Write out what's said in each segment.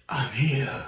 I'm here.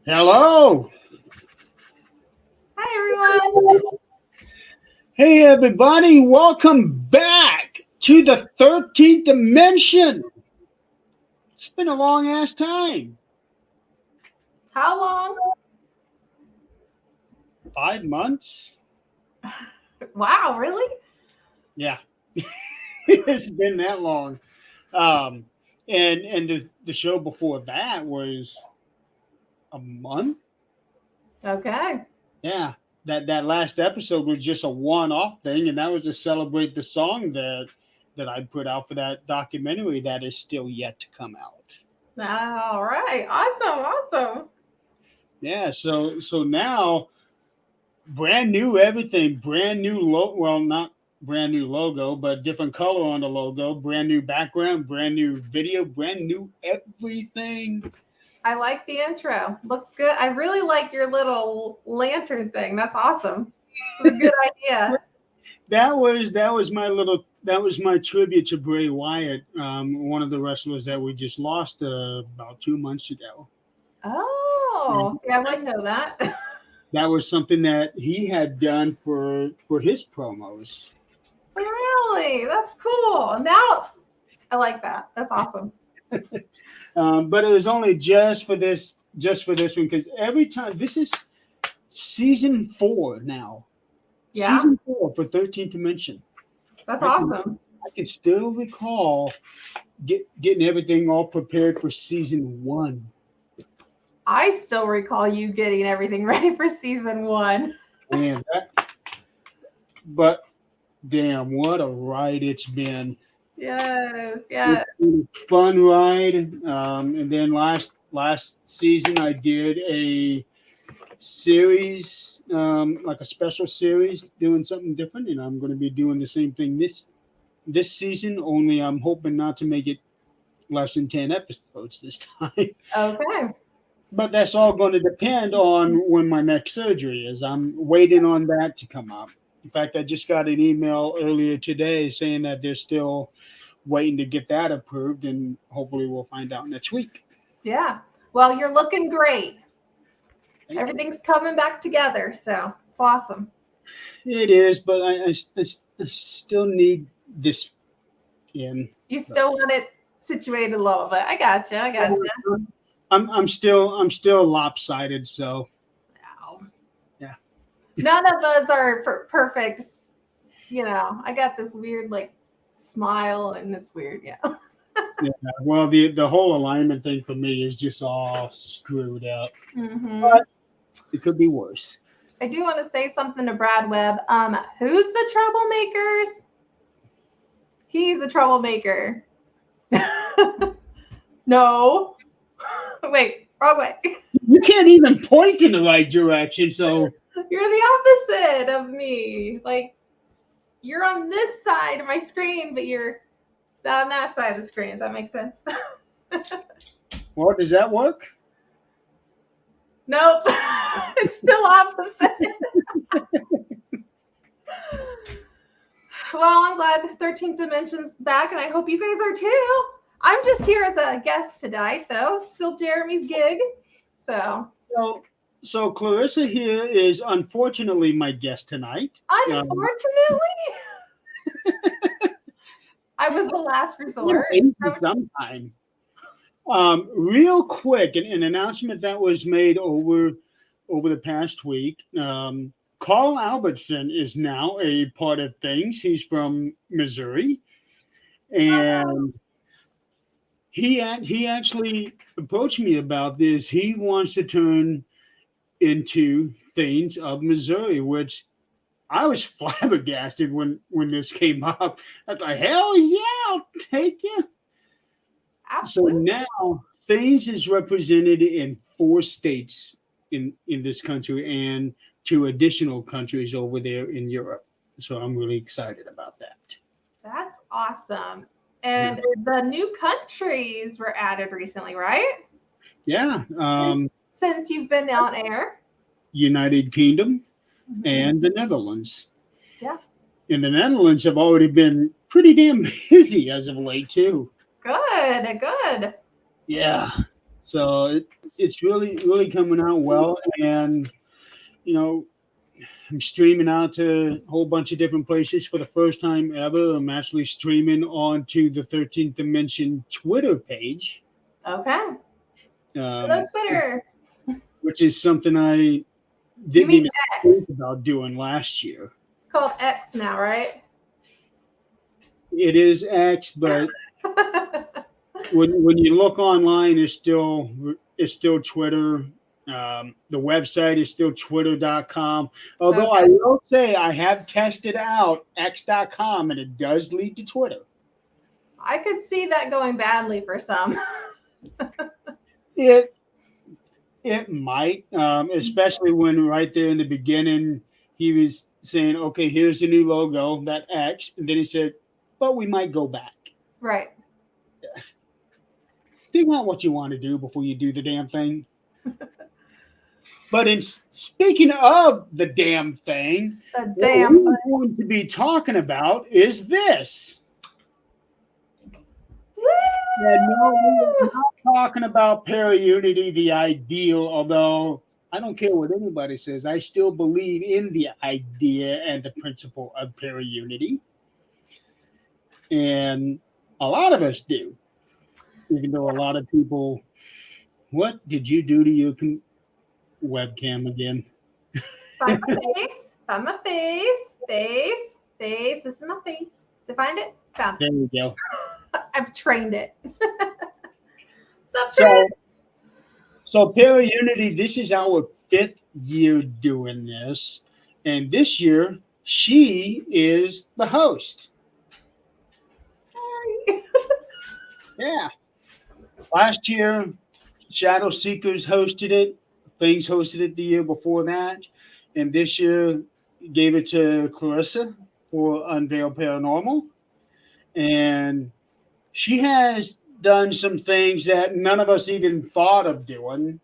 Hello. Hi, everyone. Hey, everybody. Welcome back to the 13th dimension. It's been a long ass time. How long? 5 months? Wow, really? Yeah. It's been that long. Um, and the show before that was a month. Okay. Yeah. That last episode was just a one-off thing, and that was to celebrate the song that I put out for that documentary that is still yet to come out. All right. Awesome. Yeah, so now brand new everything, brand new well, not brand new logo, but different color on the logo, brand new background, brand new video, brand new everything. I like the intro. Looks good. I really like your little lantern thing. That's awesome. It's a good idea. That was my tribute to Bray Wyatt, one of the wrestlers that we just lost about 2 months ago. Oh, see, I wouldn't know that. That was something that he had done for his promos. Really? That's cool. Now I like that. That's awesome. But it was only just for this one, because every time this is season 4 now, Yeah, season 4 for 13th Dimension. that's I can awesome. I can still recall getting everything all prepared for season 1. I still recall you getting everything ready for season 1. And but damn, what a ride it's been! Yes. It's been a fun ride. And then last season I did a series, like a special series, doing something different, and I'm going to be doing the same thing this season. Only I'm hoping not to make it less than 10 episodes this time. Okay. But that's all going to depend on when my next surgery is. I'm waiting on that to come up. In fact, I just got an email earlier today saying that they're still waiting to get that approved, and hopefully we'll find out next week. Yeah. Well, you're looking great. Thank you. Everything's coming back together, so it's awesome. It is, but I still need this in. You still want it situated a little bit. I gotcha. I'm still lopsided, so Wow. yeah. None of us are perfect. I got this weird like smile, and it's weird. Yeah. Yeah. Well, the whole alignment thing for me is just all screwed up. Hmm. But it could be worse. I do want to say something to Brad Webb. Who's the troublemakers? He's a troublemaker. No. Wait, wrong way. You can't even point in the right direction, so You're the opposite of me. Like, you're on this side of my screen, but you're on that side of the screen. Does that make sense? well, does that work? Nope. It's still opposite. Well, I'm glad 13th Dimension's back, and I hope you guys are too. I'm just here as a guest tonight, though. Still Jeremy's gig. So Clarissa here is unfortunately my guest tonight. Unfortunately. I was the last I'm resort. waiting for sometime. Real quick, an announcement that was made over the past week. Carl Albertson is now a part of things. He's from Missouri, and he actually approached me about this. He wants to turn into Thanes of Missouri, which I was flabbergasted when this came up. I thought, hell yeah, I'll take it. So Absolutely. now Thanes is represented in 4 states in this country and 2 additional countries over there in Europe. So I'm really excited about that. That's awesome. Yeah. And the new countries were added recently, right? Yeah. Since you've been on air. United Kingdom Mhm. and the Netherlands. Yeah. And the Netherlands have already been pretty damn busy as of late too. Good, good. Yeah. So it's really coming out well, and you know I'm streaming out to a whole bunch of different places for the first time ever. I'm actually streaming onto the 13th Dimension Twitter page, Okay. Hello, um, Twitter. which is something I You didn't mean even X? think about doing last year. It's called X now, right? It is X, but when you look online, it's still Twitter. The website is still twitter.com. Although I Okay. will say I have tested out x.com and it does lead to Twitter. I could see that going badly for some. It it might, especially when right there in the beginning he was saying, "Okay, here's the new logo, that X," and then he said, "But we might go back." Right. Figure out what you want to do before you do the damn thing. But speaking of the damn thing, The what damn. we're going to be talking about is this. Yeah, no, we're not talking about Paraunity, the ideal, although I don't care what anybody says. I still believe in the idea and the principle of Paraunity. And a lot of us do, even though a lot of people, what did you do to your webcam again? Find my face. Find my face. Face. Face. This is my face. Did you find it? Found There it. we go. I've trained it. Sup, So, Chris? so Paraunity, this is our 5th year doing this. And this year, she is the host. Sorry. Yeah. Last year, Shadow Seekers hosted it. Things hosted it the year before that. And this year, gave it to Clarissa for Unveiled Paranormal. And she has done some things that none of us even thought of doing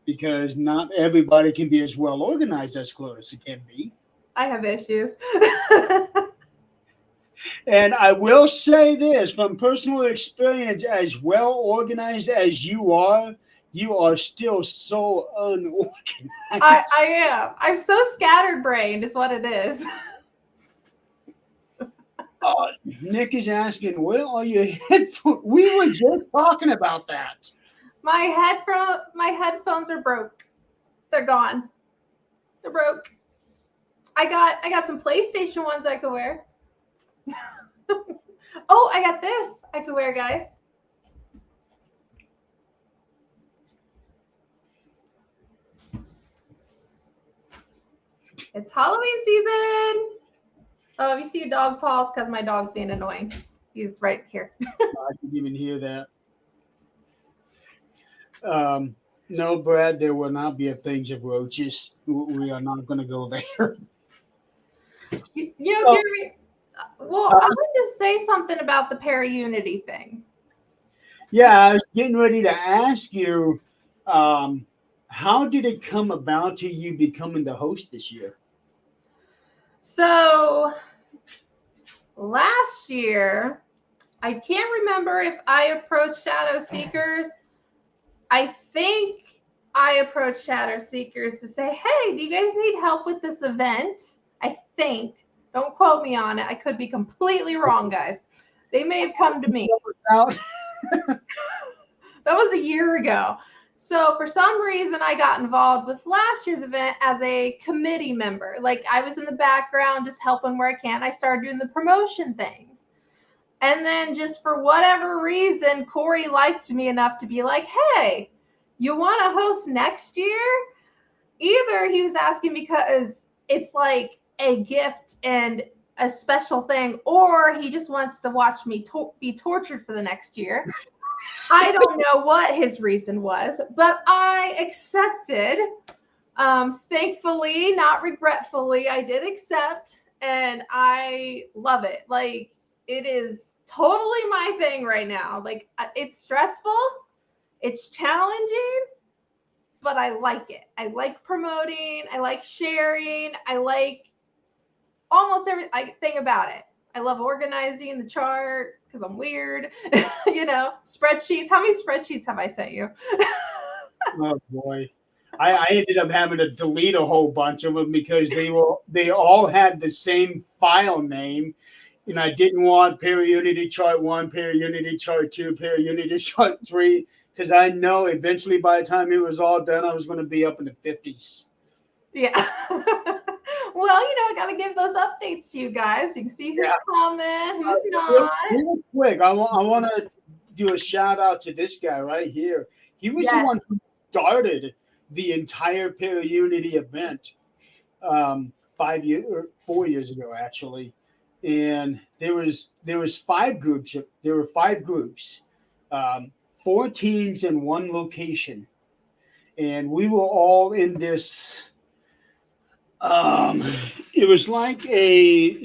because not everybody can be as well organized as Clarissa can be. I have issues. And I will say this from personal experience, as well organized as you are still so unorganized. I am. I'm so scatterbrained, is what it is. Nick is asking, where are your headphones? We were just talking about that. My headphones are broke. They're gone. They're broke. I got some PlayStation ones I could wear. Oh, I got this I could wear, guys. It's Halloween season. Oh, if you see a dog paw, it's because my dog's being annoying. He's right here. I didn't even hear that. No, Brad, there will not be a thing of roaches. We are not going to go there. You know, So, Jeremy. Well, I wanted to say something about the Paraunity thing. yeah, I was getting ready to ask you, how did it come about to you becoming the host this year? So last year, I can't remember if I approached Shadow Seekers. I think I approached Shadow Seekers to say, hey, do you guys need help with this event? I think. Don't quote me on it. I could be completely wrong, guys. They may have come to me. Out. That was a year ago. So for some reason, I got involved with last year's event as a committee member. Like I was in the background, just helping where I can. I started doing the promotion things. And then just for whatever reason, Corey liked me enough to be like, hey, you want to host next year? Either he was asking because it's like a gift and a special thing, or he just wants to watch me be tortured for the next year. I don't know what his reason was, but I accepted. Thankfully, not regretfully, I did accept, and I love it. Like, it is totally my thing right now. Like, it's stressful, it's challenging, but I like it. I like promoting, I like sharing, I like almost everything about it. I love organizing the chart because I'm weird. Spreadsheets. How many spreadsheets have I sent you? Oh boy. I ended up having to delete a whole bunch of them because they all had the same file name. And I didn't want Paraunity Chart 1, Paraunity Chart 2, Paraunity Chart 3, because I know eventually by the time it was all done, I was going to be up in the 50s. Yeah. Well, I got to give those updates to you guys. You can see who's coming, who's not. Real quick, I want to do a shout out to this guy right here. He was the one who started the entire Paraunity event 4 years ago, actually. And there was 5 groups. There were 5 groups, 4 teams in one location, and we were all in this. It was like a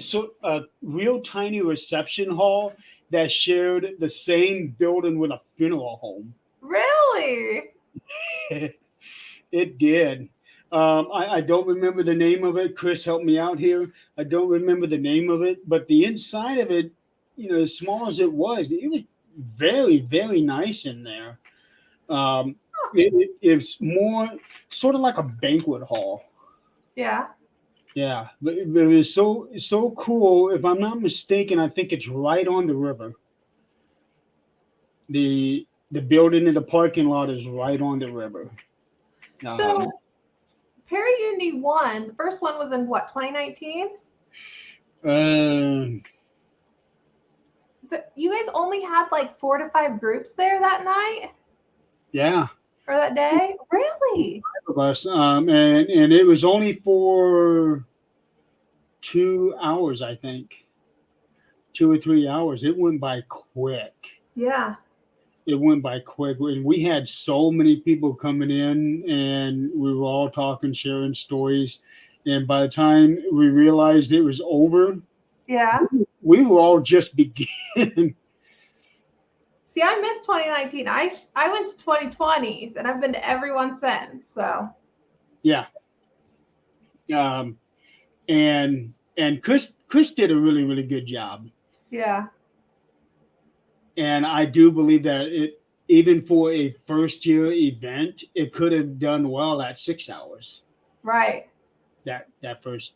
real tiny reception hall that shared the same building with a funeral home. Really? It did. I don't remember the name of it. Chris, help me out here. I don't remember the name of it, but the inside of it, as small as it was very, very nice in there. It's more sort of like a banquet hall. Yeah. Yeah, but it was so cool. If I'm not mistaken, I think it's right on the river. The building in the parking lot is right on the river. So Paraunity 1, the first one was in what, 2019? You guys only had like 4 to 5 groups there that night? Yeah. Or that day? Really? 5 of us. And it was only for 2 hours, I think. 2 or 3 hours. It went by quick. Yeah. It went by quick. And we had so many people coming in, and we were all talking, sharing stories. And by the time we realized it was over, we were all just beginning. See, I missed 2019. I went to 2020s, and I've been to everyone since. So. Yeah. And Chris did a really, really good job. Yeah. And I do believe that even for a first year event, it could have done well at 6 hours. Right. That first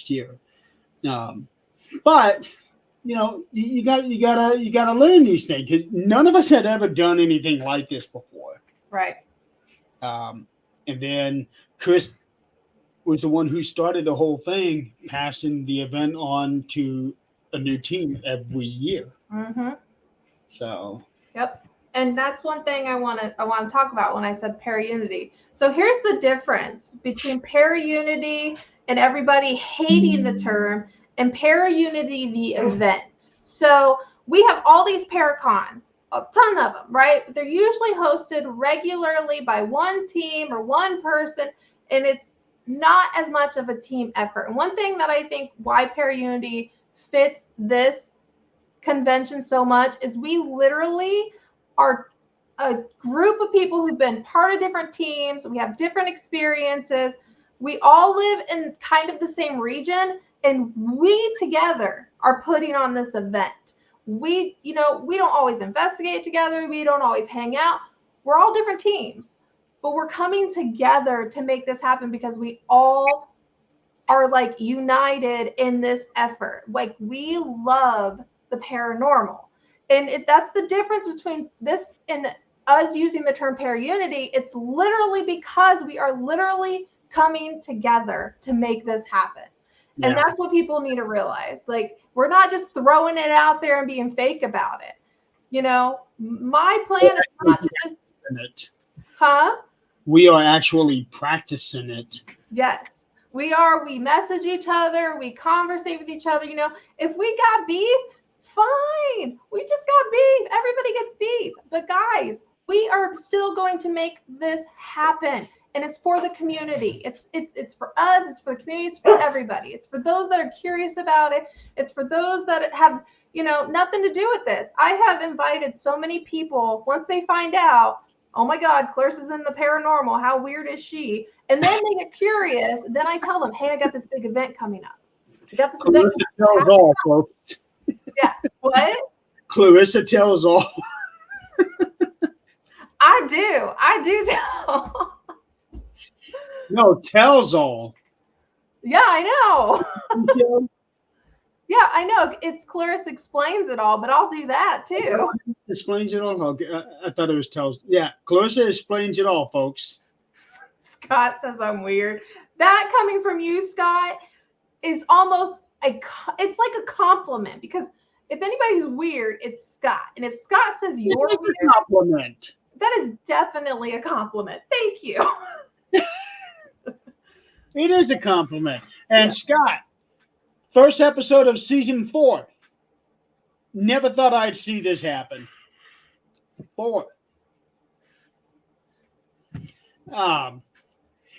year. But you gotta learn these things because none of us had ever done anything like this before. Right. And then Chris was the one who started the whole thing, passing the event on to a new team every year. Mm-hmm. So. Yep. And that's one thing I want to talk about when I said Paraunity. So here's the difference between Paraunity and everybody hating the term and Paraunity the event. So we have all these Paracons, a ton of them, right? But they're usually hosted regularly by one team or one person, and it's not as much of a team effort. And one thing that I think why Paraunity fits this convention so much is we literally are a group of people who've been part of different teams. We have different experiences. We all live in kind of the same region, and we together are putting on this event. We don't always investigate together. We don't always hang out. We're all different teams, but we're coming together to make this happen because we all are like united in this effort. Like we love the paranormal. And that's the difference between this and us using the term Paraunity. It's literally because we are literally coming together to make this happen. Yeah. And that's what people need to realize. Like, we're not just throwing it out there and being fake about it. You know, my plan is not to just... It. Huh? We are actually practicing it. Yes, we are. We message each other. We conversate with each other. You know, if we got beef, fine. We just got beef. Everybody gets beef. But guys, we are still going to make this happen. And it's for the community. It's for us. It's for the community. It's for everybody. It's for those that are curious about it. It's for those that have, you know, nothing to do with this. I have invited so many people, once they find out, oh my God, Clarissa's in the paranormal. How weird is she? And then they get curious. Then I tell them, hey, I got this big event coming up. I got this event. Clarissa tells all, folks. Yeah. What? Clarissa tells all. I do tell. No, tells all. Yeah, I know. Yeah, I know. It's Clarissa explains it all, but I'll do that too. Explains it all. I thought it was tells. Yeah, Clarissa explains it all, folks. Scott says I'm weird. That coming from you, Scott, is almost it's like a compliment, because if anybody's weird, it's Scott. And if Scott says you're weird, a compliment. That is definitely a compliment. Thank you. It is a compliment. And Scott, first episode of season 4. Never thought I'd see this happen. 4. And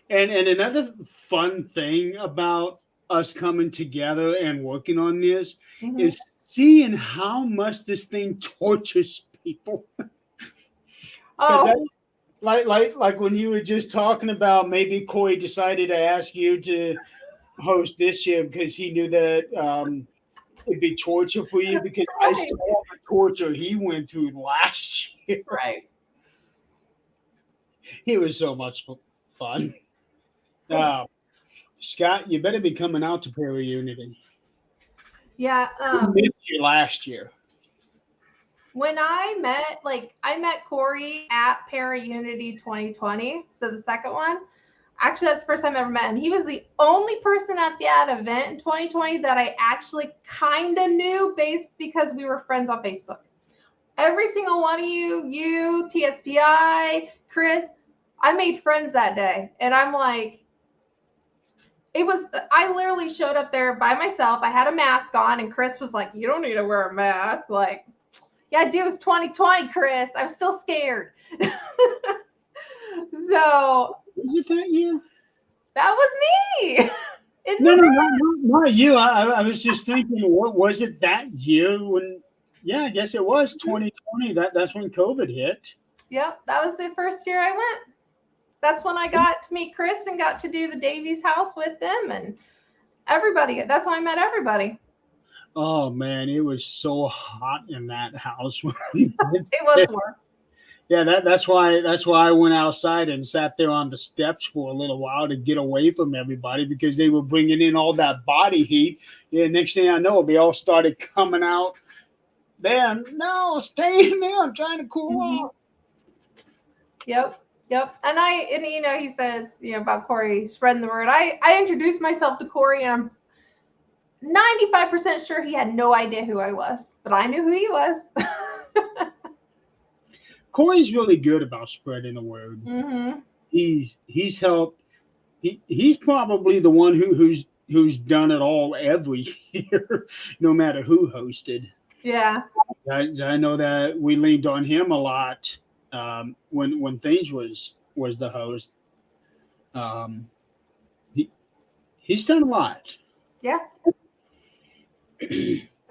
another fun thing about us coming together and working on this is seeing how much this thing tortures people. Oh. Like when you were just talking about maybe Corey decided to ask you to host this year because he knew that it'd be torture for you, because I saw the torture he went through last year. Right. It was so much fun. Scott, you better be coming out to Paraunity. Yeah. We missed you last year. When I met Corey at Paraunity 2020, so the second one. Actually, that's the first time I ever met him. He was the only person at that event in 2020 that I actually kind of knew because we were friends on Facebook. Every single one of you, TSPI, Chris, I made friends that day. And I'm like, I literally showed up there by myself. I had a mask on, and Chris was like, you don't need to wear a mask. Like, yeah, I do. It's 2020, Chris. I'm still scared. So. Was it that year? That was me. No, not you. I was just thinking, what was it that year when? Yeah, I guess it was 2020. That's when COVID hit. Yep, that was the first year I went. That's when I got to meet Chris and got to do the Davies house with them and everybody. That's when I met everybody. Oh man, it was so hot in that house. It was warm. Yeah, that's why I went outside and sat there on the steps for a little while to get away from everybody, because they were bringing in all that body heat. Yeah, next thing I know, they all started coming out. Then no, stay in there. I'm trying to cool off. Yep. And you know, he says, you know, about Corey spreading the word. I introduced myself to Corey, and I'm 95% sure he had no idea who I was, but I knew who he was. Corey's really good about spreading the word. Mm-hmm. He's helped. He's probably the one who's done it all every year, no matter who hosted. Yeah. I know that we leaned on him a lot when Things was the host. He's done a lot. Yeah.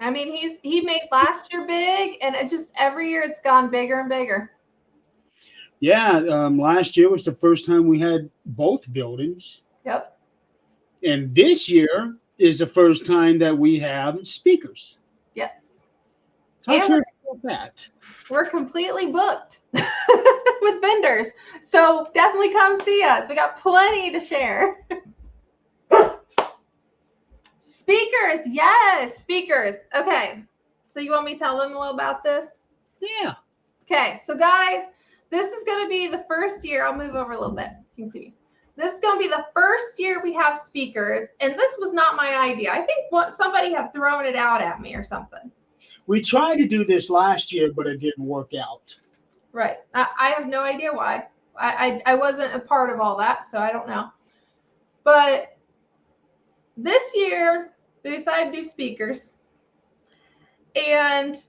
I mean, he made last year big, and it just every year it's gone bigger and bigger. Yeah, last year was the first time we had both buildings. Yep. And this year is the first time that we have speakers. Yes. Talk to us about that. We're completely booked with vendors. So definitely come see us. We got plenty to share. Speakers. Yes, speakers. Okay. So you want me to tell them a little about this? Yeah. Okay, so guys, this is going to be the first year. I'll move over a little bit. You can see me. This is going to be the first year we have speakers, and this was not my idea. I think somebody had thrown it out at me or something. We tried to do this last year, but it didn't work out. Right. I have no idea why. I wasn't a part of all that, so I don't know. But this year, they decided to do speakers. And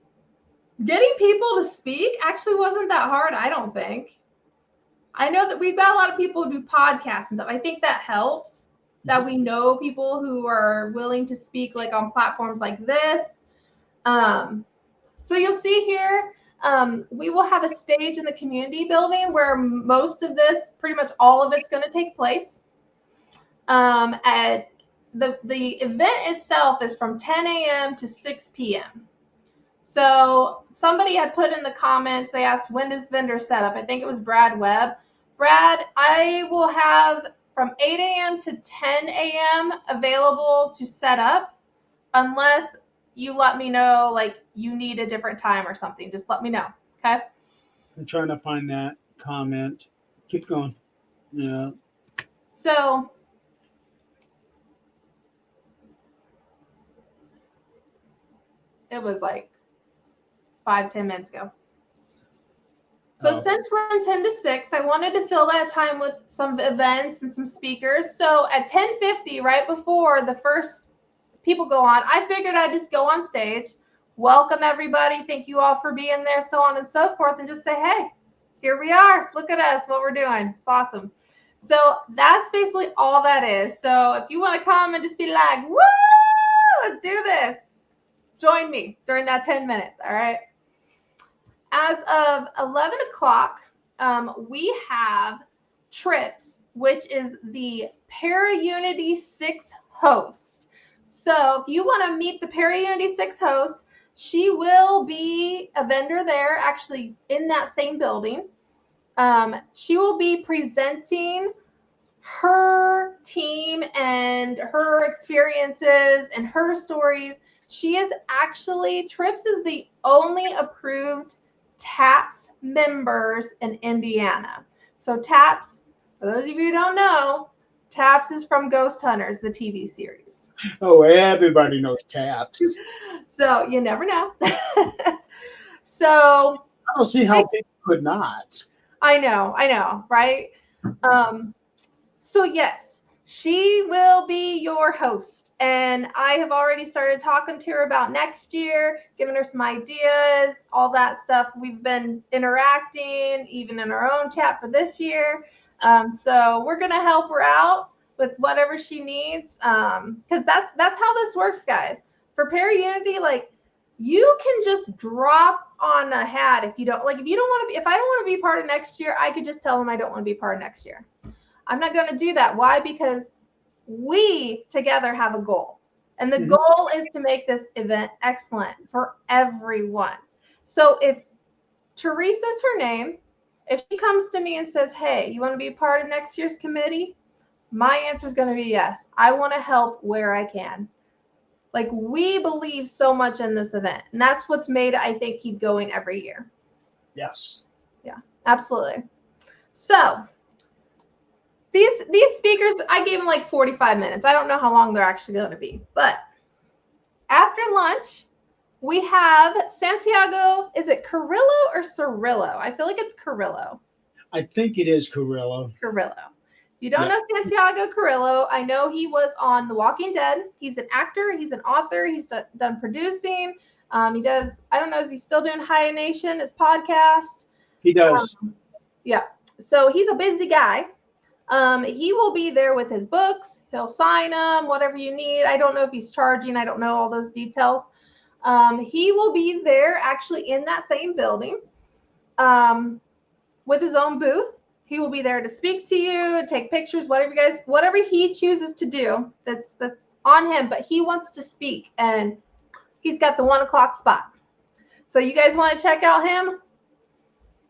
getting people to speak actually wasn't that hard, I don't think. I know that we've got a lot of people who do podcasts and stuff. I think that helps, that we know people who are willing to speak like on platforms like this. So you'll see here, we will have a stage in the community building where most of this, pretty much all of it's going to take place. At the event itself is from 10 a.m. to 6 p.m. So somebody had put in the comments, they asked, when does vendor set up? I think it was Brad Webb. Brad, I will have from 8 a.m. to 10 a.m. available to set up, unless you let me know, like, you need a different time or something. Just let me know, okay? I'm trying to find that comment. Keep going. Yeah. So it was like 5-10 minutes ago. So since we're on 10 to 6, I wanted to fill that time with some events and some speakers. So at 10:50, right before the first people go on, I figured I'd just go on stage, welcome everybody, thank you all for being there, so on and so forth, and just say, hey, here we are. Look at us, what we're doing. It's awesome. So that's basically all that is. So if you want to come and just be like, woo, let's do this, join me during that 10 minutes, all right? As of 11 o'clock, we have Trips, which is the Paraunity 6 host. So if you want to meet the Paraunity 6 host, she will be a vendor there, actually in that same building. She will be presenting her team and her experiences and her stories. She is actually, Trips is the only approved TAPS members in Indiana. So TAPS, for those of you who don't know, TAPS is from Ghost Hunters, the TV series. Oh, everybody knows TAPS. So you never know. So I don't see how people could not. I know, right? So yes, she will be your host. And I have already started talking to her about next year, giving her some ideas, all that stuff. We've been interacting, even in our own chat for this year. So we're going to help her out with whatever she needs. Because that's how this works, guys. For Paraunity, like, you can just drop on a hat if you don't, like, if I don't want to be part of next year, I could just tell them I don't want to be part of next year. I'm not going to do that. Why? Because we together have a goal, and the goal is to make this event excellent for everyone. So if Teresa's her name, if she comes to me and says, hey, you want to be a part of next year's committee? My answer is going to be yes. I want to help where I can. Like, we believe so much in this event, and that's what's made it, I think, keep going every year. Yes. Yeah, absolutely. So these speakers, I gave them like 45 minutes. I don't know how long they're actually going to be. But after lunch, we have Santiago. Is it Carrillo or Cirillo? I feel like it's Carrillo. I think it is Carrillo. Carrillo. If you don't know Santiago Carrillo, I know he was on The Walking Dead. He's an actor. He's an author. He's done producing. He does, I don't know, is he still doing High Nation, his podcast? He does. Yeah. So he's a busy guy. He will be there with his books. He'll sign them, whatever you need. I don't know if he's charging. I don't know all those details. He will be there actually in that same building with his own booth. He will be there to speak to you, take pictures, whatever he chooses to do, that's on him. But he wants to speak, and he's got the 1 o'clock spot. So you guys want to check out him?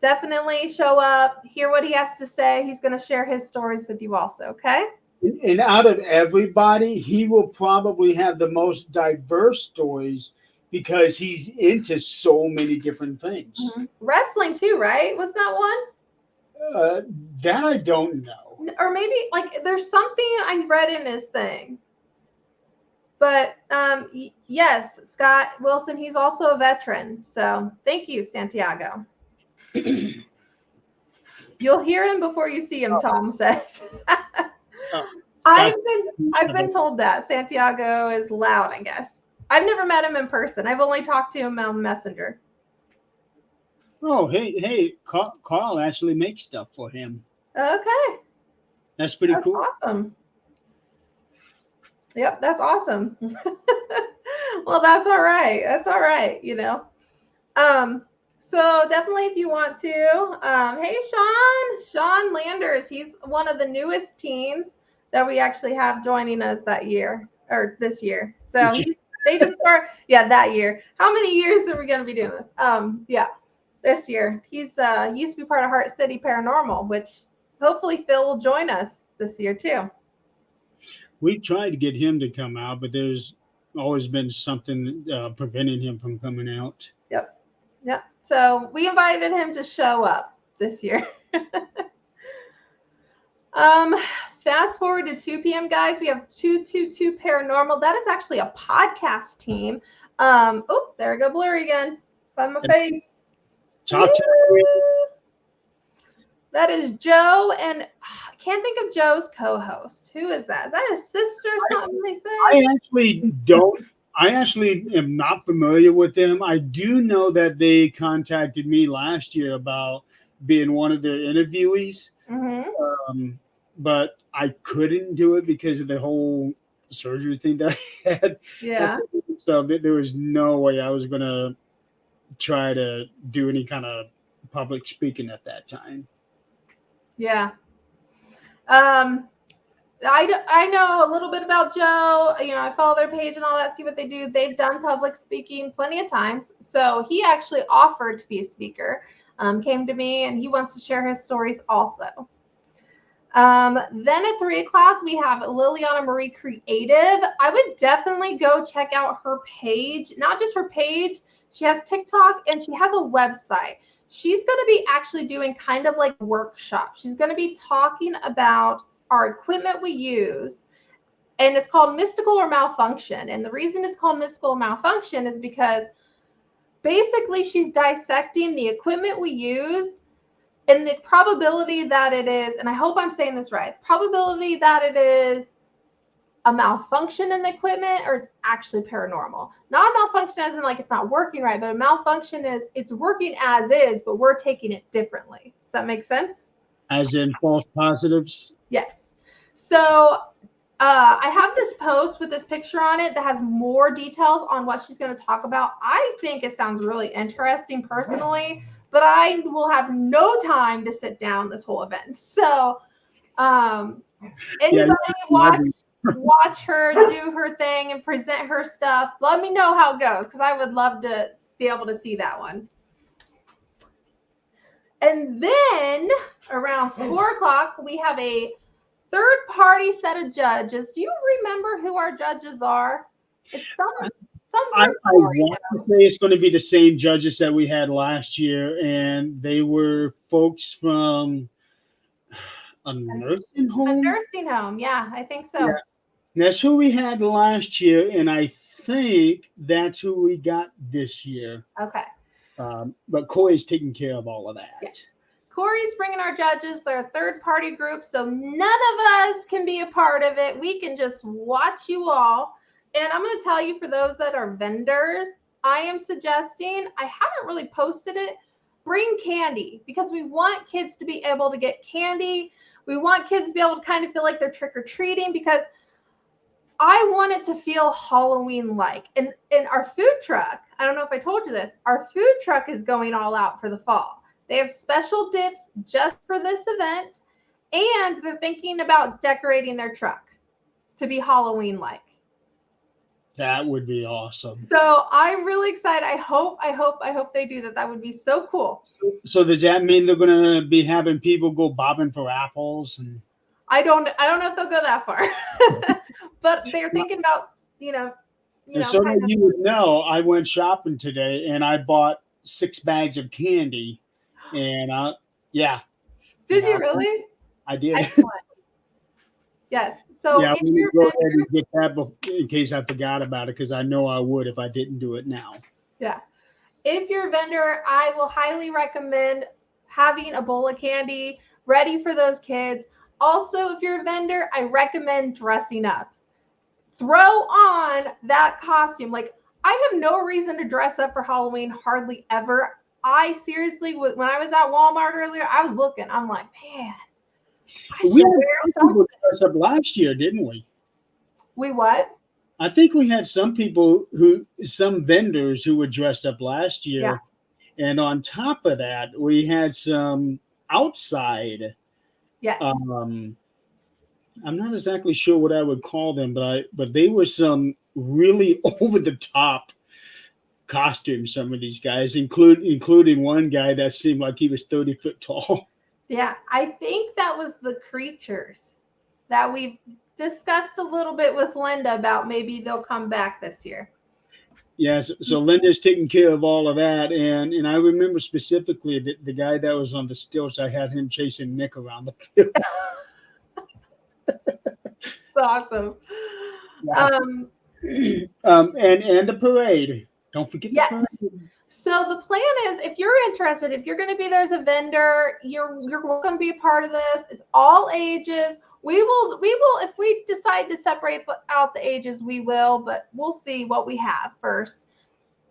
Definitely show up, hear what he has to say. He's going to share his stories with you also, okay? And out of everybody, he will probably have the most diverse stories because he's into so many different things. Wrestling too, right? Was that one? That I don't know. Or maybe like there's something I read in his thing. But yes, Scott Wilson, he's also a veteran. So thank you, Santiago. You'll hear him before you see him, Tom says. I've been told that Santiago is loud, I guess. I've never met him in person. I've only talked to him on Messenger. Oh, hey, Carl actually makes stuff for him. Okay. That's pretty cool. Awesome. Yep, that's awesome. Well, that's all right. That's all right, you know. So definitely if you want to, hey, Sean Landers, he's one of the newest teams that we actually have joining us that year or this year. So they just start, that year. How many years are we going to be doing this? This year. He used to be part of Heart City Paranormal, which hopefully Phil will join us this year too. We tried to get him to come out, but there's always been something preventing him from coming out. Yep. So we invited him to show up this year. Fast forward to 2 p.m., guys. We have 222 Paranormal. That is actually a podcast team. Oh, there we go, blurry again. Find my face. Talk to you. That is Joe, and I can't think of Joe's co-host. Who is that? Is that his sister or something they say? I actually am not familiar with them. I do know that they contacted me last year about being one of their interviewees. But I couldn't do it because of the whole surgery thing that I had. Yeah. So there was no way I was going to try to do any kind of public speaking at that time. Yeah. I know a little bit about Joe. You know, I follow their page and all that, see what they do. They've done public speaking plenty of times. So he actually offered to be a speaker, came to me, and he wants to share his stories also. Then at 3 o'clock, we have Liliana Marie Creative. I would definitely go check out her page. Not just her page. She has TikTok and she has a website. She's going to be actually doing kind of like workshops. She's going to be talking about our equipment we use, and it's called Mystical or Malfunction. And the reason it's called Mystical or Malfunction is because basically she's dissecting the equipment we use and the probability that it is, and I hope I'm saying this right, probability that it is a malfunction in the equipment or it's actually paranormal. Not a malfunction as in like it's not working right, but a malfunction is it's working as is, but we're taking it differently. Does that make sense? As in false positives? Yes. So I have this post with this picture on it that has more details on what she's going to talk about. I think it sounds really interesting personally, but I will have no time to sit down this whole event. So anybody watch her do her thing and present her stuff. Let me know how it goes because I would love to be able to see that one. And then around 4 o'clock, we have a third-party set of judges. Do you remember who our judges are? It's some I want to say it's going to be the same judges that we had last year, and they were folks from a nursing home. A nursing home, yeah, I think so. Yeah. That's who we had last year, and I think that's who we got this year. Okay. But Corey's taking care of all of that. Yes. Corey's bringing our judges. They're a third-party group, so none of us can be a part of it. We can just watch you all. And I'm going to tell you, for those that are vendors, I am suggesting, I haven't really posted it, bring candy because we want kids to be able to get candy. We want kids to be able to kind of feel like they're trick-or-treating because I want it to feel Halloween-like. And our food truck, I don't know if I told you this, our food truck is going all out for the fall. They have special dips just for this event, and they're thinking about decorating their truck to be Halloween-like. That would be awesome. So I'm really excited. I hope they do that. That would be so cool. So does that mean they're going to be having people go bobbing for apples? And I don't know if they'll go that far, but they're thinking about, And so that you would know, I went shopping today and I bought 6 bags of candy. And yeah. Did you really? I did. Excellent. Yes. So Yeah, if let me you're go a ahead vendor, and get that in case I forgot about it, because I know I would if I didn't do it now. yeah. If you're a vendor, I will highly recommend having a bowl of candy ready for those kids. Also, if you're a vendor, I recommend dressing up. Throw on that costume. Like, I have no reason to dress up for Halloween hardly ever. I seriously, when I was at Walmart earlier, I was looking. I'm like, man, I should We had wear some something. people dress up last year, didn't we? We what? I think we had some vendors who were dressed up last year. Yeah. And on top of that, we had some outside. Yes. I'm not exactly sure what I would call them, but they were some really over the top costumes. Some of these guys, including one guy that seemed like he was 30 foot tall. Yeah, I think that was the creatures that we've discussed a little bit with Linda about maybe they'll come back this year. Yes, so Linda's taking care of all of that, and I remember specifically the guy that was on the stilts. I had him chasing Nick around the field. It's awesome. Yeah. And the parade. Don't forget the parade. So the plan is, if you're interested, if you're going to be there as a vendor, you're welcome to be a part of this. It's all ages. We will if we decide to separate out the ages, we will, but we'll see what we have first.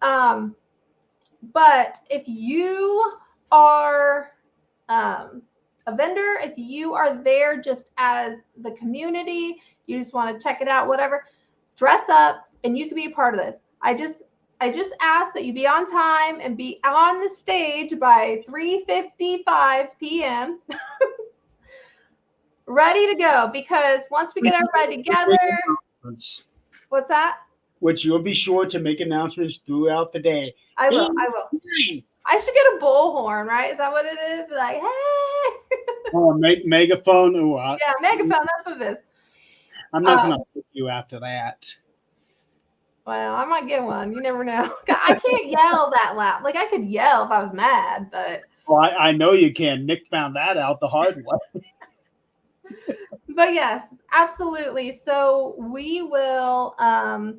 But if you are a vendor, if you are there just as the community, you just want to check it out, whatever, dress up and you can be a part of this. I just ask that you be on time and be on the stage by 3:55 p.m. ready to go, because once we get everybody together, what's that? Which you'll be sure to make announcements throughout the day. I will. I should get a bullhorn, right? Is that what it is? Like, hey. Oh, megaphone. Yeah, megaphone. That's what it is. I'm not going to pick you after that. Well, I might get one. You never know. I can't yell that loud. Like, I could yell if I was mad, but. Well, I know you can. Nick found that out the hard way. But yes, absolutely. So we will have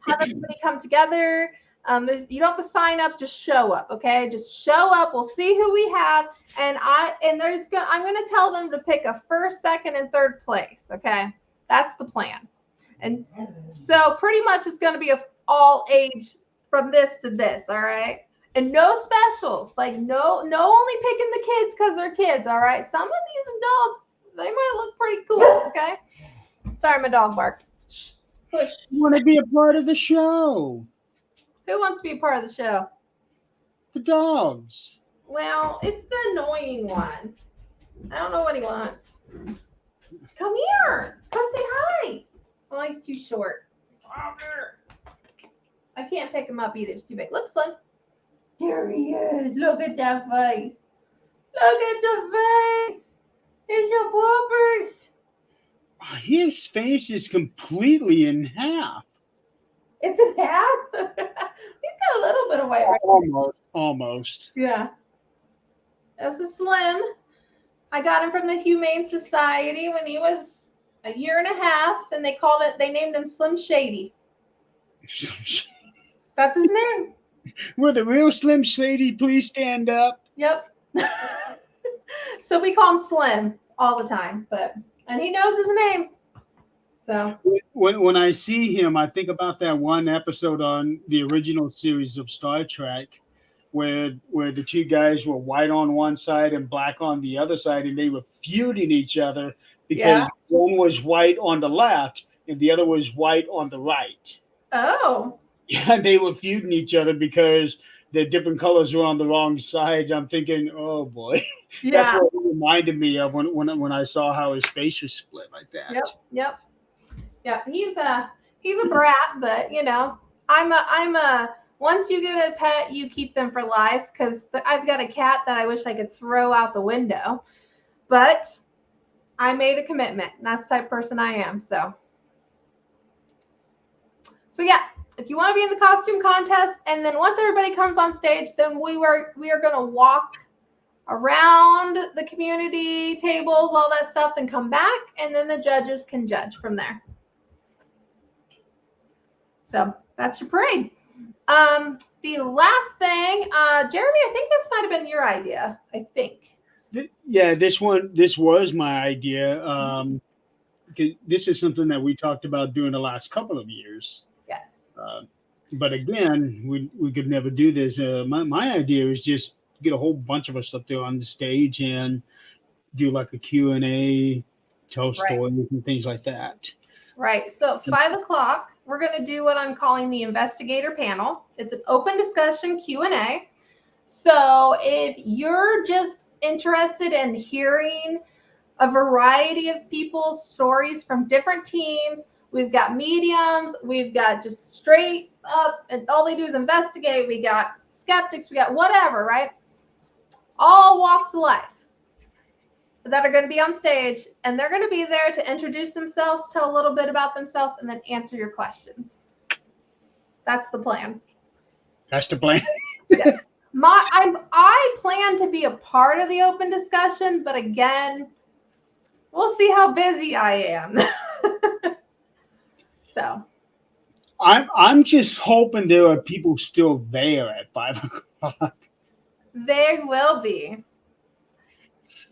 everybody come together. You don't have to sign up, just show up, okay? Just show up. We'll see who we have, and I'm going to tell them to pick a first, second, and third place, okay? That's the plan. And so pretty much it's going to be all age from this to this, all right? And no specials, like no only picking the kids because they're kids, all right? Some of these adults, they might look pretty cool, okay? Sorry, my dog barked. Shh, push. You want to be a part of the show. Who wants to be a part of the show? The dogs. Well, it's the annoying one. I don't know what he wants. Come here. Come say hi. Oh, he's too short. I can't pick him up either. It's too big. Look, Slim. There he is. Look at that face. Look at the face. It's your poppers. His face is completely in half. It's in half? He's got a little bit of weight right Almost. Yeah. That's a Slim. I got him from the Humane Society when he was a year and a half, and they named him Slim Shady. That's his name. Will the real Slim Shady please stand up? Yep. So we call him Slim all the time, and he knows his name. So when I see him, I think about that one episode on the original series of Star Trek, where the two guys were white on one side and black on the other side, and they were feuding each other because one was white on the left and the other was white on the right. Oh. Yeah, they were feuding each other because the different colors were on the wrong sides. I'm thinking, oh boy. Yeah. That's what it reminded me of when I saw how his face was split like that. Yep. He's a brat, but I'm a once you get a pet, you keep them for life, because I've got a cat that I wish I could throw out the window, but I made a commitment. That's the type of person I am. So So yeah, if you want to be in the costume contest, and then once everybody comes on stage, then we are going to walk around the community tables, all that stuff, and come back, and then the judges can judge from there. So that's your parade. The last thing, Jeremy, I think this might have been your idea. I think. Yeah, this was my idea. This is something that we talked about doing the last couple of years. Yes. But again, we could never do this. My idea is just get a whole bunch of us up there on the stage and do like a Q&A, tell stories and things like that. Right. So at 5 o'clock, we're going to do what I'm calling the investigator panel. It's an open discussion Q&A. So if you're just interested in hearing a variety of people's stories from different teams, we've got mediums, we've got just straight up, and all they do is investigate. We got skeptics, we got whatever, right? All walks of life that are going to be on stage, and they're going to be there to introduce themselves, tell a little bit about themselves, and then answer your questions. That's the plan. That's the plan. Yeah. I plan to be a part of the open discussion, but again, we'll see how busy I am. So I'm just hoping there are people still there at 5 o'clock. There will be.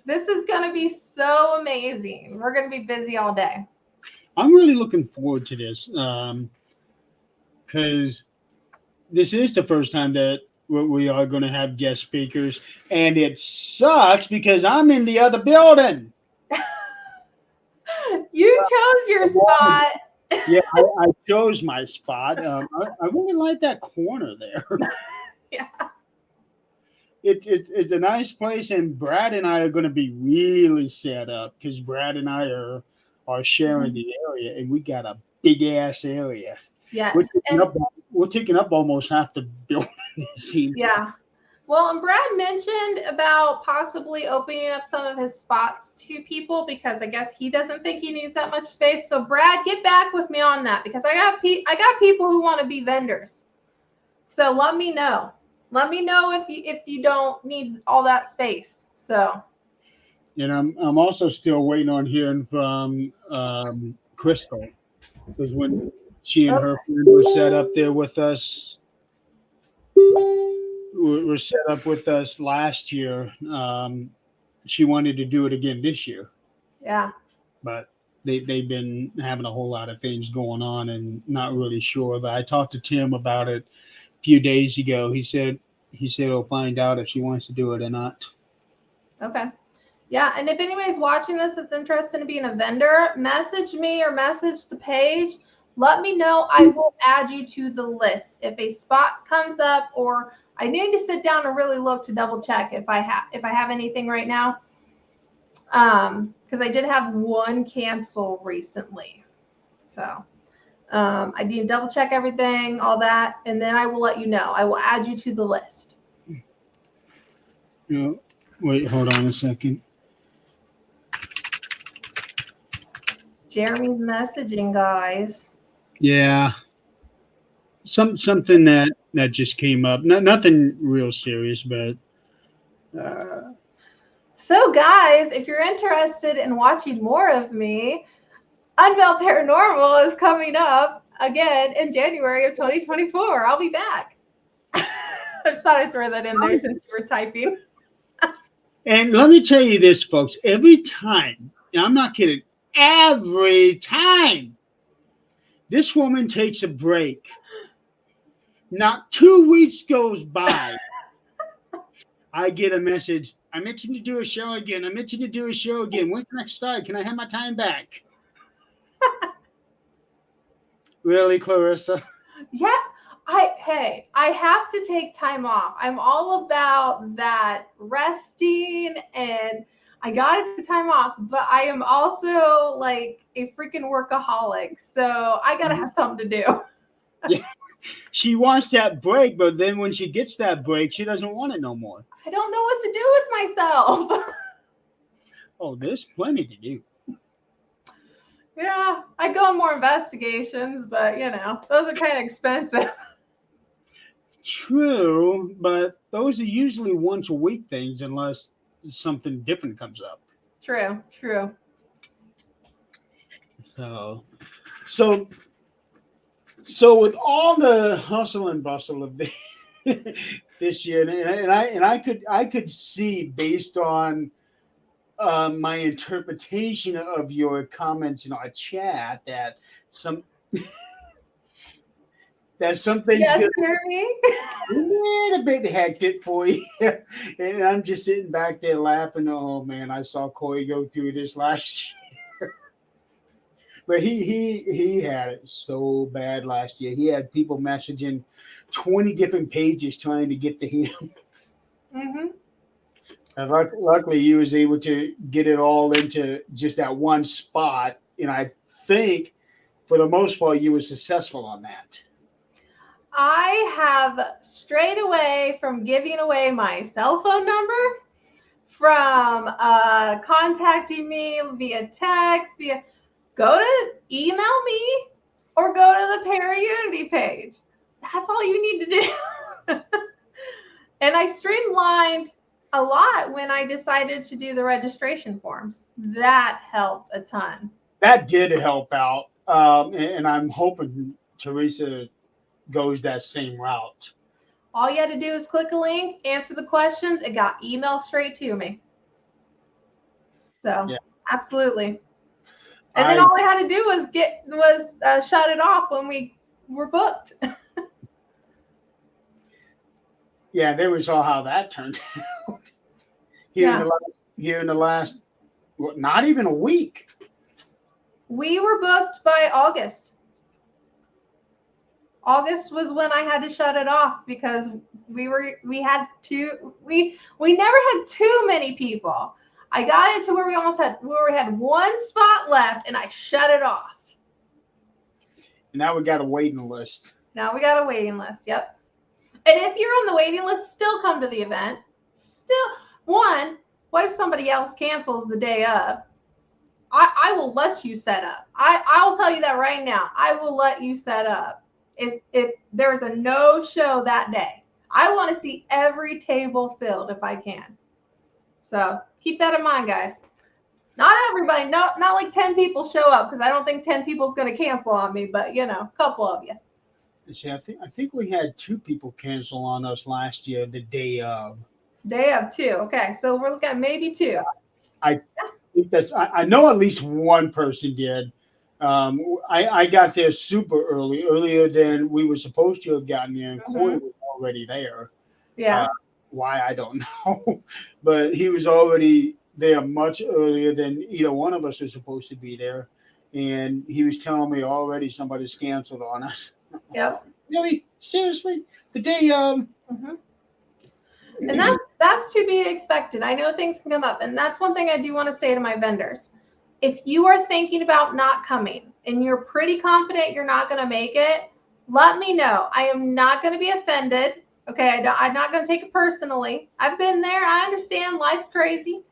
This is going to be so amazing. We're going to be busy all day. I'm really looking forward to this because this is the first time that we are going to have guest speakers, and it sucks because I'm in the other building. You chose your spot. Yeah, I chose my spot. I really like that corner there. Yeah. It's a nice place, and Brad and I are going to be really set up because Brad and I are sharing the area, and we got a big ass area. Yeah, we're taking up almost half the building. Yeah. Well, and Brad mentioned about possibly opening up some of his spots to people because I guess he doesn't think he needs that much space. So Brad, get back with me on that because I got people who want to be vendors. So let me know. Let me know if you don't need all that space. So. And I'm also still waiting on hearing from Crystal because when she and her friend were set up there with us. Were set up with us last year. She wanted to do it again this year. Yeah. But they've been having a whole lot of things going on and not really sure. But I talked to Tim about it a few days ago. He said he'll find out if she wants to do it or not. Okay. Yeah, and if anybody's watching this that's interested in being a vendor, message me or message the page. Let me know. I will add you to the list. If a spot comes up or I need to sit down and really look to double check if I have anything right now. Because I did have one cancel recently. So I need to double check everything, all that, and then I will let you know. I will add you to the list. Yeah. Wait, hold on a second. Jeremy's messaging, guys. Yeah. Something that just came up. Nothing real serious, but So guys, if you're interested in watching more of me, Unveiled Paranormal is coming up again in January of 2024. I'll be back. I just thought I'd throw that in there since you were typing. And let me tell you this, folks, every time, and I'm not kidding, every time this woman takes a break, not 2 weeks goes by, I get a message. I'm itching to do a show again. I'm itching to do a show again. When can I start? Can I have my time back? Really, Clarissa? Yeah. I have to take time off. I'm all about that resting and I got to take time off, but I am also like a freaking workaholic. So I got to have something to do. Yeah. She wants that break, but then when she gets that break, she doesn't want it no more. I don't know what to do with myself. Oh, there's plenty to do. Yeah, I go on more investigations, but those are kind of expensive. True, but those are usually once a week things unless something different comes up. True, true. So, so, so with all the hustle and bustle of this year, and I could see based on my interpretation of your comments in our chat that some some things Yes, get you hear me? a little bit hectic for you. And I'm just sitting back there laughing. Oh man, I saw Corey go through this last year. But he had it so bad last year. He had people messaging 20 different pages trying to get to him. Mm-hmm. And luckily, he was able to get it all into just that one spot. And I think, for the most part, you were successful on that. I have strayed away from giving away my cell phone number, from contacting me via text, via go to email me or go to the Paraunity page. That's all you need to do. And I streamlined a lot when I decided to do the registration forms. That helped a ton. That did help out. And I'm hoping Teresa goes that same route. All you had to do is click a link, answer the questions, it got emailed straight to me. So Yeah. absolutely. And then all I had to do was shut it off when we were booked. Yeah, there we saw how that turned out. Yeah. Here in the last not even a week. We were booked by August. August was when I had to shut it off because we never had too many people. I got it to where we had one spot left and I shut it off. Now we got a waiting list. Now we got a waiting list. Yep. And if you're on the waiting list, still come to the event. Still, what if somebody else cancels the day of? I will let you set up. I will tell you that right now. I will let you set up. If there's a no show that day, I want to see every table filled if I can. So keep that in mind, guys. Not everybody, not like 10 people show up because I don't think 10 people is going to cancel on me, but a couple of you. See, I think we had 2 people cancel on us last year the day of. Day of 2. Okay, so we're looking at maybe 2. I think I know at least one person did. I got there super early, earlier than we were supposed to have gotten there, and Corey was already there. Yeah. Why, I don't know. But he was already there much earlier than either one of us was supposed to be there. And he was telling me already somebody's canceled on us. Yep. Really? Seriously? The day And that's to be expected. I know things can come up. And that's one thing I do want to say to my vendors. If you are thinking about not coming and you're pretty confident you're not going to make it, let me know. I am not going to be offended. Okay, I'm not going to take it personally. I've been there. I understand life's crazy.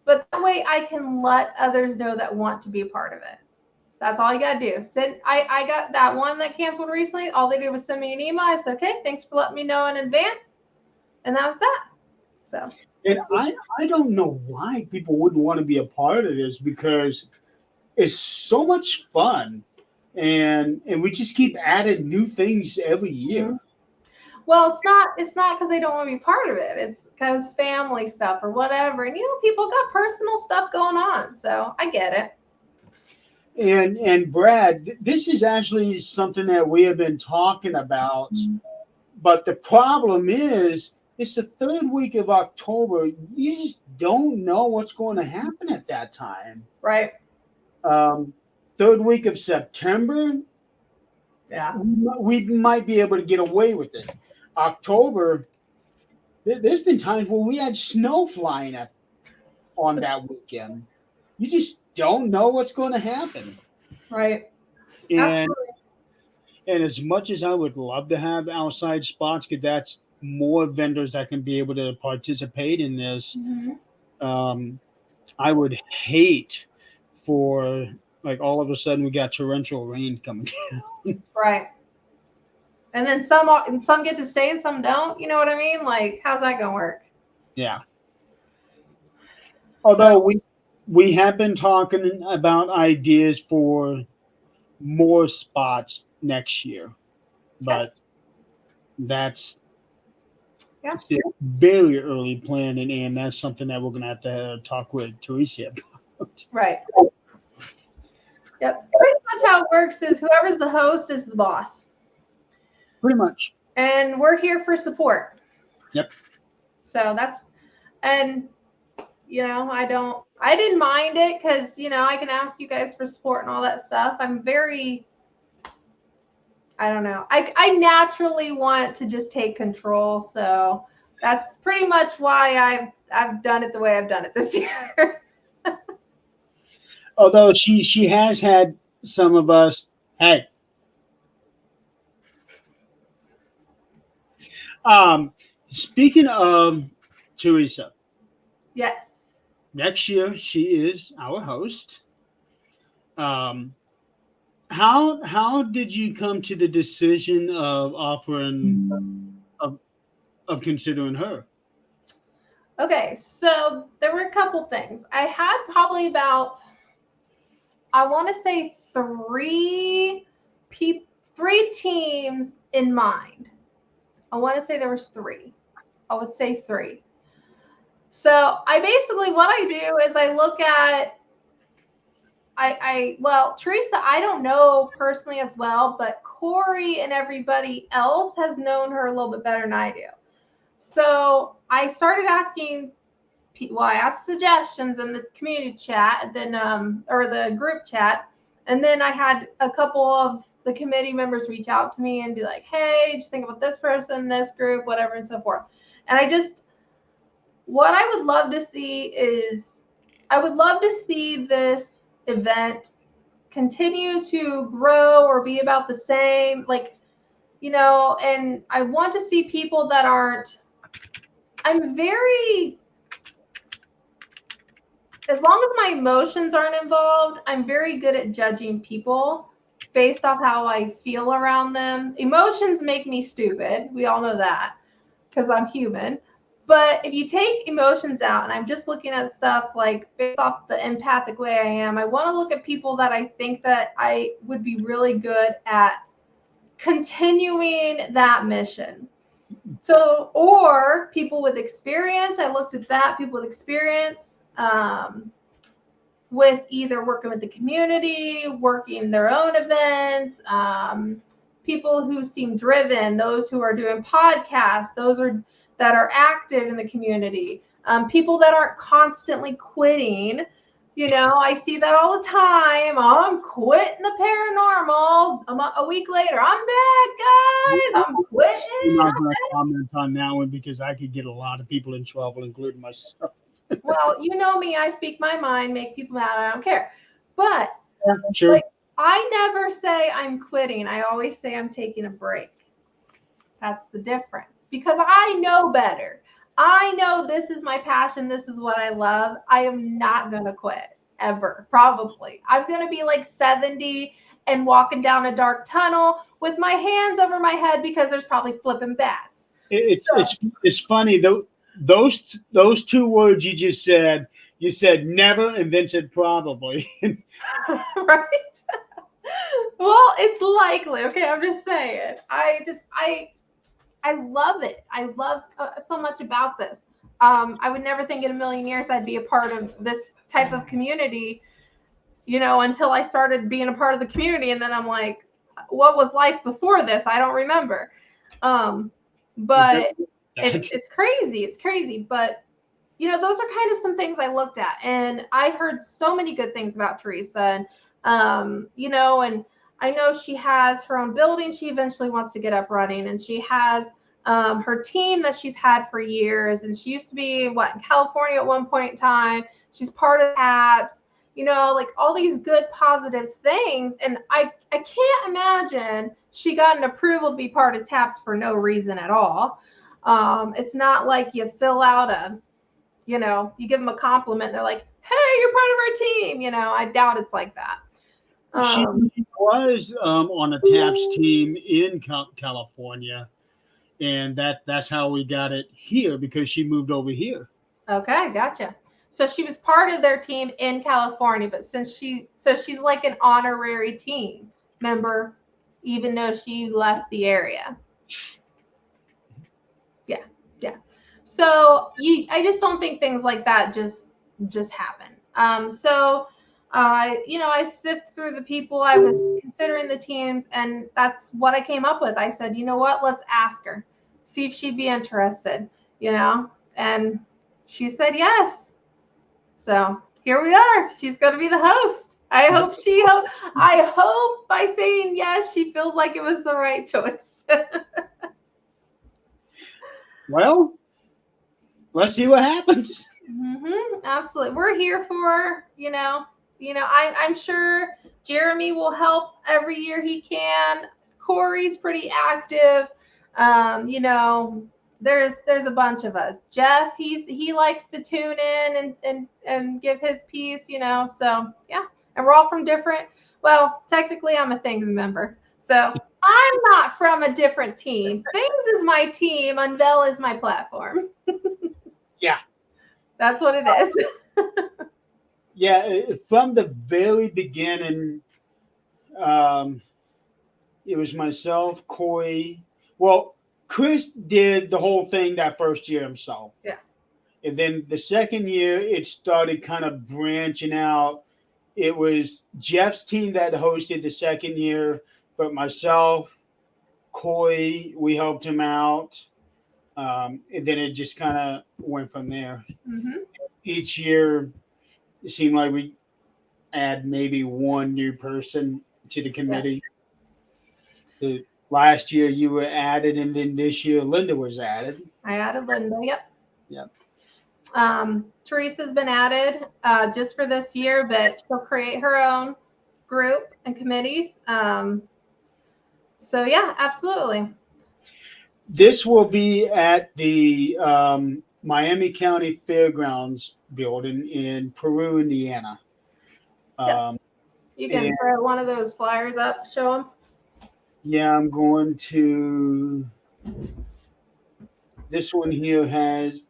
But that way I can let others know that want to be a part of it. That's all you got to do. I got that one that canceled recently. All they did was send me an email. I said, okay, thanks for letting me know in advance. And that was that. So. And I don't know why people wouldn't want to be a part of this because it's so much fun. And we just keep adding new things every year. Well, it's not because they don't want to be part of it. It's because family stuff or whatever. And people got personal stuff going on. So I get it. And Brad, this is actually something that we have been talking about. But the problem is it's the 3rd week of October. You just don't know what's going to happen at that time. Right. 3rd week of September. Yeah. We might be able to get away with it. October, there's been times where we had snow flying on that weekend. You just don't know what's going to happen. Right. And as much as I would love to have outside spots, because that's more vendors that can be able to participate in this, I would hate for like all of a sudden we got torrential rain coming. Right. And then some get to stay and some don't. You know what I mean? Like, how's that gonna work? Yeah. So, Although we have been talking about ideas for more spots next year, okay. but that's Yeah. still very early planning, and that's something that we're gonna have to talk with Teresa about. Right. Yep. Pretty much how it works is whoever's the host is the boss. Pretty much. And we're here for support. Yep. So and I didn't mind it because, I can ask you guys for support and all that stuff. I'm very, I don't know. I naturally want to just take control. So that's pretty much why I've done it the way I've done it this year. Although she has had some of us. Hey, speaking of Teresa, Yes. next year she is our host. Um, how did you come to the decision of offering of considering her? Okay. So there were a couple things. I had probably about, I want to say three teams in mind. I want to say there was three. I would say three. So what I do is I look at, well, Teresa, I don't know personally as well, but Corey and everybody else has known her a little bit better than I do. So I started asking, I asked suggestions in the community chat, then or the group chat, and then I had a couple of the committee members reach out to me and be like, "Hey, did you think about this person, this group, whatever, and so forth." And what I would love to see is, I would love to see this event continue to grow or be about the same, and I want to see people that aren't. I'm very as long as my emotions aren't involved, I'm very good at judging people based off how I feel around them. Emotions make me stupid. We all know that because I'm human. But if you take emotions out and I'm just looking at stuff like based off the empathic way I am, I want to look at people that I think that I would be really good at continuing that mission. So, or people with experience. I looked at that, people with experience. With either working with the community, working their own events, people who seem driven, those who are doing podcasts, that are active in the community, people that aren't constantly quitting. I see that all the time. Oh, I'm quitting the paranormal. A week later, I'm back, guys. I'm I'm quitting. not going to comment on that one because I could get a lot of people in trouble, including myself. Well, you know me. I speak my mind, make people mad. I don't care. But Yeah, sure. I never say I'm quitting. I always say I'm taking a break. That's the difference because I know better. I know this is my passion. This is what I love. I am not going to quit ever, probably. I'm going to be like 70 and walking down a dark tunnel with my hands over my head because there's probably flipping bats. It's funny though. Those two words you said never and then said probably. Right? Well, it's likely. Okay, I'm just saying. I love it. I love so much about this. I would never think in a million years I'd be a part of this type of community, until I started being a part of the community. And then I'm like, what was life before this? I don't remember. But it's crazy. It's crazy. But, those are kind of some things I looked at. And I heard so many good things about Teresa. And, and I know she has her own building she eventually wants to get up running. And she has her team that she's had for years. And she used to be, in California at one point in time. She's part of apps, like all these good positive things. And I can't imagine she got an approval to be part of TAPS for no reason at all. It's not like you fill out you give them a compliment. They're like, hey, you're part of our team. I doubt it's like that. She Um, was on a TAPS team in California, and that's how we got it here because she moved over here. okay, gotcha. So she was part of their team in California, but she's like an honorary team member, even though she left the area. Yeah, yeah. So I just don't think things like that just happen. So I sift through the people I was considering the teams, and that's what I came up with. I said, you know what, let's ask her, see if she'd be interested, and she said yes. So here we are. She's going to be the host. I hope by saying yes, she feels like it was the right choice. Well, let's see what happens. Absolutely. We're here for, I'm sure Jeremy will help every year he can. Corey's pretty active. There's a bunch of us. Jeff, he likes to tune in and give his piece, so yeah. And we're all from different, well, technically I'm a Things member. So I'm not from a different team. Things is my team, Unveil is my platform. Yeah. That's what it is. Yeah, from the very beginning, it was myself, Corey. Well, Chris did the whole thing that first year himself. Yeah. And then the second year, it started kind of branching out. It was Jeff's team that hosted the second year, but myself, Corey, we helped him out. And then it just kind of went from there. Mm-hmm. Each year, it seemed like we add maybe one new person to the committee. Yeah. Last year you were added, and then this year Linda was added. I added Linda. Yep. Yep. Teresa's been added just for this year, but she'll create her own group and committees. So yeah, absolutely. This will be at the Miami County Fairgrounds building in Peru, Indiana. Yep. You can throw one of those flyers up, show them. Yeah, I'm going to. This one here has.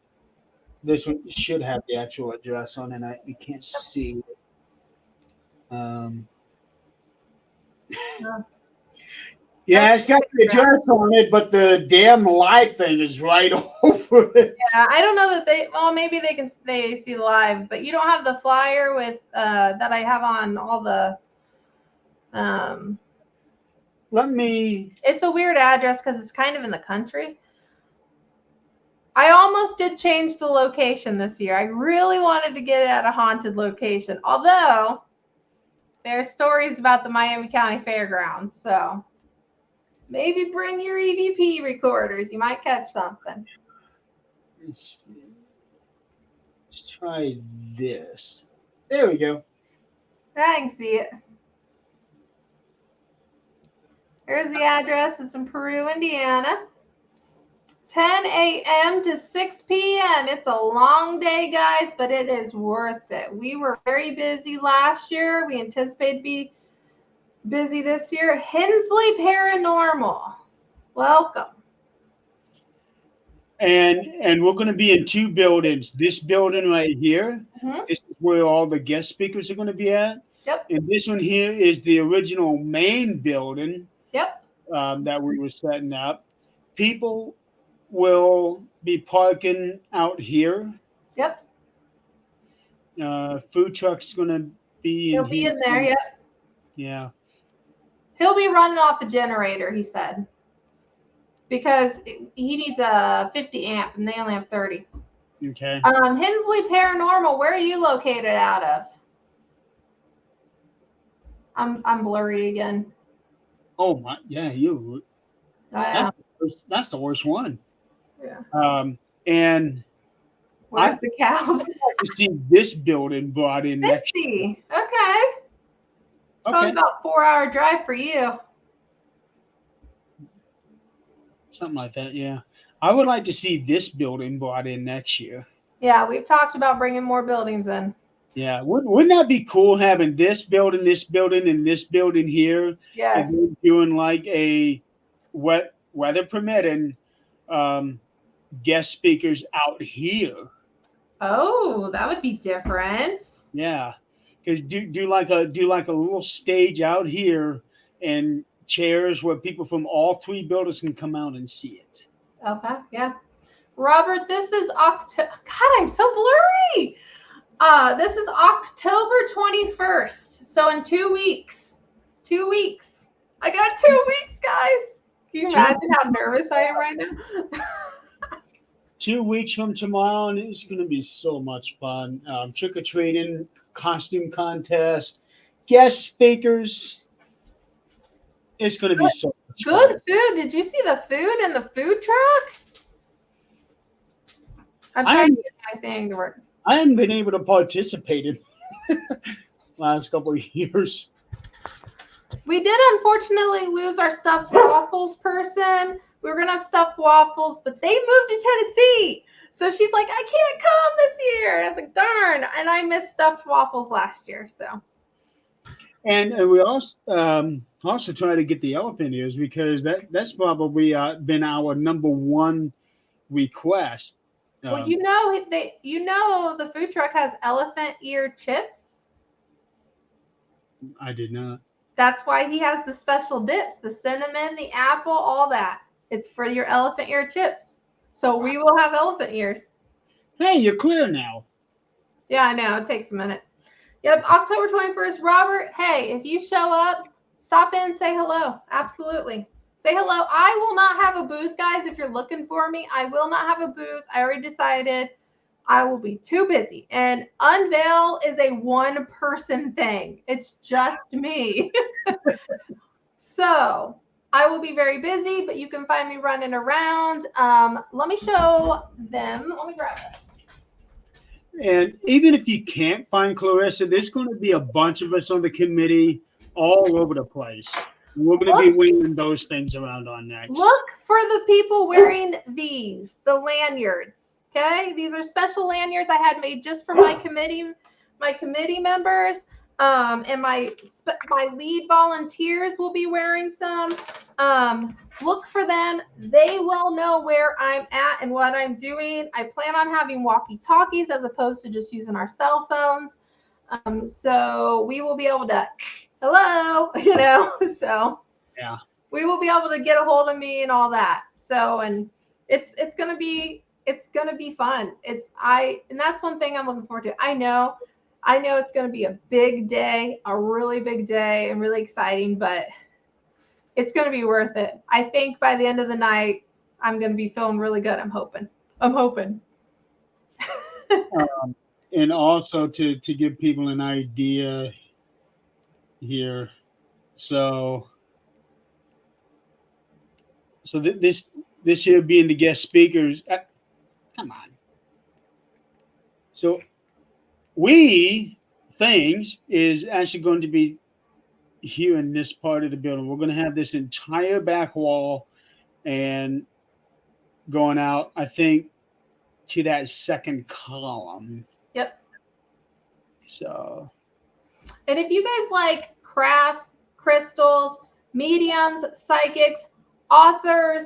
This one should have the actual address on it. You can't see it. Yeah, it's got the address on it, but the damn live thing is right over it. Yeah, I don't know that maybe they see live, but you don't have the flyer with that I have on all the It's a weird address because it's kind of in the country. I almost did change the location this year. I really wanted to get it at a haunted location, although there are stories about the Miami County Fairgrounds, so maybe bring your EVP recorders. You might catch something. Let's try this. There we go. I can see it. Here's the address. It's in Peru, Indiana. 10 a.m. to 6 p.m. It's a long day, guys, but it is worth it. We were very busy last year. We anticipate to be busy this year. Hensley Paranormal. Welcome. And we're going to be in two buildings. This building right here, this is where all the guest speakers are going to be at. Yep. And this one here is the original main building. Yep. That we were setting up. People will be parking out here. Yep. Food truck's going to be He'll be in there, yep. Yeah. He'll be running off a generator, he said, because he needs a 50 amp and they only have 30. Okay. Hensley Paranormal, where are you located out of? I'm blurry again. Oh my, yeah, you. That's the worst one. Yeah. And where's the cows? I'd like to see this building brought in next year. Okay. It's probably about 4-hour drive for you. Something like that, yeah. I would like to see this building brought in next year. Yeah, we've talked about bringing more buildings in. Yeah, wouldn't that be cool having this building, and this building here, and Yes. then doing like a weather permitting um, guest speakers out here? Oh, that would be different. Yeah, because do like a little stage out here and chairs where people from all three buildings can come out and see it. Okay, yeah. Robert, this is October. God, I'm so blurry. This is October 21st. So in 2 weeks. 2 weeks. I got 2 weeks, guys. Can you Two imagine how nervous I am right now? 2 weeks from tomorrow, and it's going to be so much fun. Trick or treating, costume contest, guest speakers. It's going to be so much fun. Good food. Did you see the food in the food truck? I'm I trying haven't, to get my thing to work. I haven't been able to participate in last couple of years. We did unfortunately lose our stuffed waffles person. We were gonna have stuffed waffles, but they moved to Tennessee. So she's like, I can't come this year. And I was like, darn. And I missed stuffed waffles last year. So And we also try to get the elephant ears because that's probably been our number one request. well, Um, the food truck has elephant ear chips. I did not. That's why he has the special dips, the cinnamon, the apple, all that. It's for your elephant ear chips. So we will have elephant ears. Hey, you're clear now. Yeah, I know. It takes a minute. Yep, October 21st. Robert, hey, if you show up, stop in, say hello. Absolutely. Say hello. I will not have a booth, guys. If you're looking for me, I will not have a booth. I already decided I will be too busy. And Unveil is a one-person thing. It's just me. So I will be very busy, but you can find me running around. Let me show them. Let me grab this. And even if you can't find Clarissa, there's going to be a bunch of us on the committee all over the place. We're going to be waving those things around on next. Look for the people wearing these, the lanyards. Okay, these are special lanyards I had made just for my committee members. And my lead volunteers will be wearing some. Look for them. They will know where I'm at and what I'm doing. I plan on having walkie-talkies as opposed to just using our cell phones. So we will be able to, hello, so Yeah. we will be able to get a hold of me and all that. So, and it's gonna be fun. And that's one thing I'm looking forward to. I know it's gonna be a big day, a really big day, and really exciting, but it's gonna be worth it. I think by the end of the night, I'm gonna be feeling really good. I'm hoping. And also to give people an idea here. So this year being the guest speakers. Come on. So things is actually going to be here in this part of the building. We're going to have this entire back wall and going out, I think, to that second column. Yep. So. And if you guys like crafts, crystals, mediums, psychics, authors,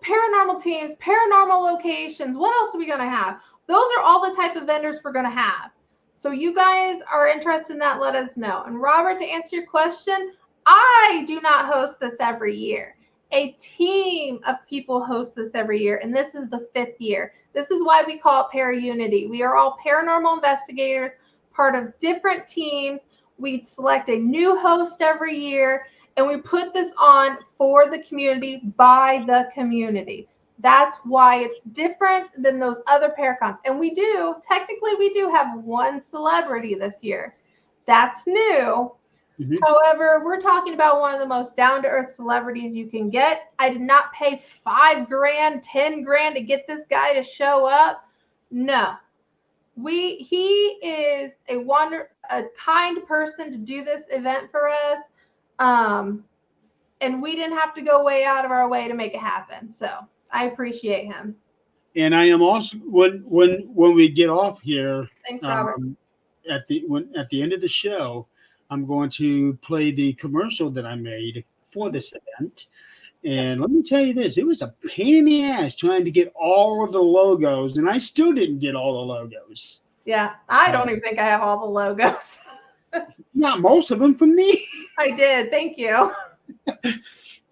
paranormal teams, paranormal locations, what else are we going to have? Those are all the type of vendors we're going to have. So you guys are interested in that, let us know. And Robert, to answer your question, I do not host this every year. A team of people host this every year, and this is the 5th year. This is why we call it Paraunity. We are all paranormal investigators, part of different teams. We select a new host every year, and we put this on for the community, by the community. That's why it's different than those other Paracons. And we do have one celebrity this year. That's new. Mm-hmm. However, we're talking about one of the most down-to-earth celebrities you can get. I did not pay $5,000, $10,000 to get this guy to show up. No. He is a kind person to do this event for us. And we didn't have to go way out of our way to make it happen. So I appreciate him. And I am also when we get off here. Thanks, Robert. at the end of the show, I'm going to play the commercial that I made for this event. And let me tell you this, it was a pain in the ass trying to get all of the logos, and I still didn't get all the logos. Yeah, I don't even think I have all the logos. Not most of them from me. I did. Thank you.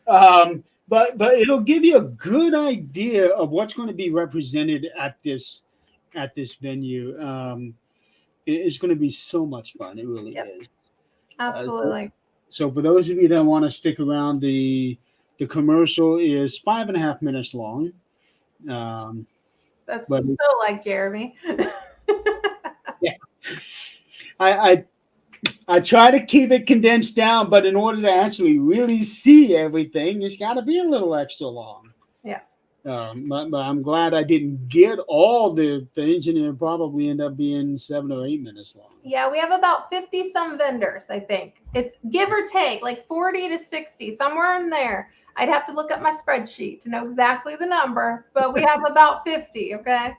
But it'll give you a good idea of what's going to be represented at this venue. It's going to be so much fun. It really is. Absolutely. So for those of you that want to stick around, the commercial is 5.5 minutes long. That's so like Jeremy. Yeah, I try to keep it condensed down, but in order to actually really see everything, it's got to be a little extra long. Yeah. But I'm glad I didn't get all the things, and it'll probably end up being 7 or 8 minutes long. Yeah, we have about 50 some vendors, I think. It's give or take, like 40 to 60, somewhere in there. I'd have to look up my spreadsheet to know exactly the number, but we have about 50, okay?